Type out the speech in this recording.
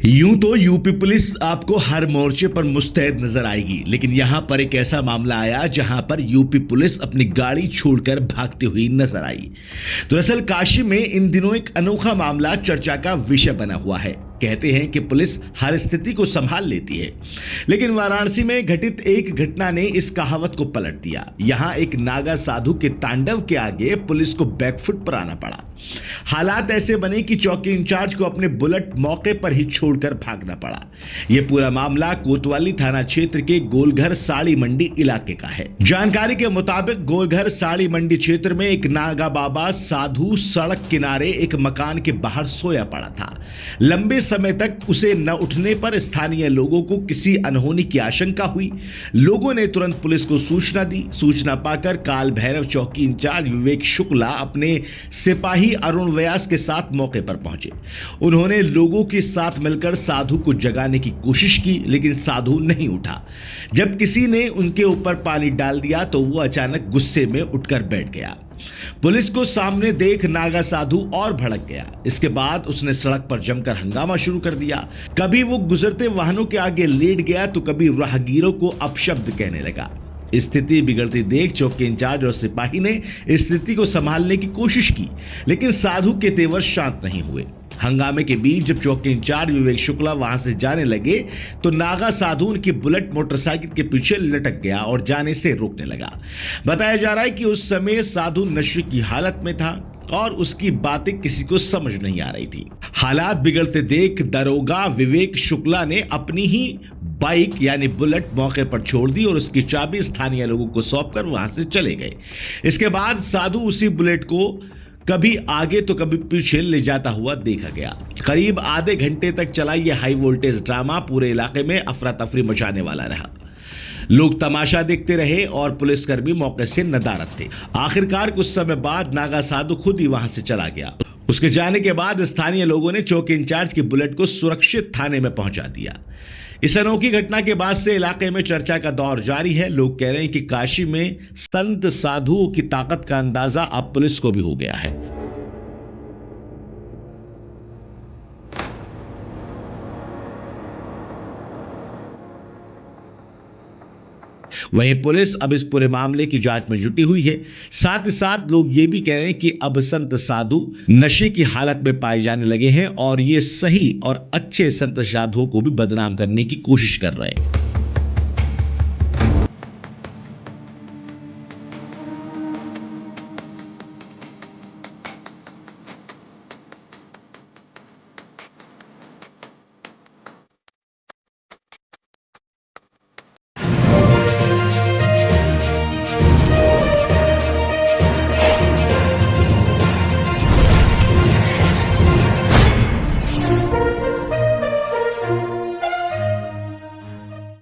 यूं तो UP police आपको हर मोर्चे पर मुस्तैद नजर आएगी, लेकिन यहां पर एक ऐसा मामला आया जहां पर यूपी पुलिस अपनी गाड़ी छोड़कर भागती हुई नजर आई। दरअसल काशी में इन दिनों एक अनोखा मामला चर्चा का विषय बना हुआ है। कहते हैं कि पुलिस हर स्थिति को संभाल लेती है, लेकिन वाराणसी में घटित एक घटना ने इस कहावत को पलट दिया। यहां एक नागा साधु के तांडव के आगे पुलिस को बैकफुट पर आना पड़ा। हालात ऐसे बने कि चौकी इंचार्ज को अपने बुलेट मौके पर ही छोड़कर भागना पड़ा। यह पूरा मामला कोतवाली थाना क्षेत्र के गोलघर साड़ी मंडी इलाके का है। जानकारी के मुताबिक गोलघर साड़ी मंडी क्षेत्र में एक नागा बाबा साधु सड़क किनारे एक मकान के बाहर सोया पड़ा था। लंबे समय तक उसे न उठने पर स्थानीय लोगों को किसी अनहोनी की आशंका हुई। लोगों ने तुरंत पुलिस को सूचना दी। सूचना पाकर काल भैरव चौकी इंचार्ज विवेक शुक्ला अपने सिपाही अरुण व्यास के साथ मौके पर पहुंचे। उन्होंने लोगों के साथ मिलकर साधु को जगाने की कोशिश की, लेकिन साधु नहीं उठा। जब किसी ने उनके ऊपर पानी डाल दिया तो वो अचानक गुस्से में उठकर बैठ गया। पुलिस को सामने देख नागा साधु और भड़क गया। इसके बाद उसने सड़क पर जमकर हंगामा शुरू कर दिया। कभी वो गुजरते वाहनों के आगे लेट गया तो कभी राहगीरों को अपशब्द कहने लगा। स्थिति बिगड़ती देख चौकी इंचार्ज और सिपाही ने स्थिति को संभालने की कोशिश की, लेकिन साधु के तेवर शांत नहीं हुए। हंगामे के बीच जब चौकी इंचार्ज विवेक शुक्ला वहां से जाने लगे तो नागा साधु उनकी बुलेट मोटरसाइकिल के पीछे लटक गया और जाने से रोकने लगा। बताया जा रहा है कि उस समय साधु नशे की हालत में था और उसकी बातें किसी को समझ नहीं आ रही थी। हालात बिगड़ते देख दरोगा विवेक शुक्ला ने अपनी ही बाइक यानी बुलेट मौके पर छोड़ दी और उसकी चाबी स्थानीय लोगों को सौंपकर वहां से चले गए। इसके बाद साधु उसी बुलेट को कभी आगे तो कभी पीछे ले जाता हुआ देखा गया। करीब आधे घंटे तक चला यह हाई वोल्टेज ड्रामा पूरे इलाके में अफरा तफरी मचाने वाला रहा। लोग तमाशा देखते रहे और पुलिसकर्मी मौके से नदारद थे। आखिरकार कुछ समय बाद नागा साधु खुद ही वहां से चला गया। उसके जाने के बाद स्थानीय लोगों ने चौकी इंचार्ज की बुलेट को सुरक्षित थाने में पहुंचा दिया। इस अनोखी घटना के बाद से इलाके में चर्चा का दौर जारी है। लोग कह रहे हैं कि काशी में संत साधुओं की ताकत का अंदाजा अब पुलिस को भी हो गया है। वहीं पुलिस अब इस पूरे मामले की जांच में जुटी हुई है। साथ ही साथ लोग ये भी कह रहे हैं कि अब संत साधु नशे की हालत में पाए जाने लगे हैं और ये सही और अच्छे संत साधुओं को भी बदनाम करने की कोशिश कर रहे हैं।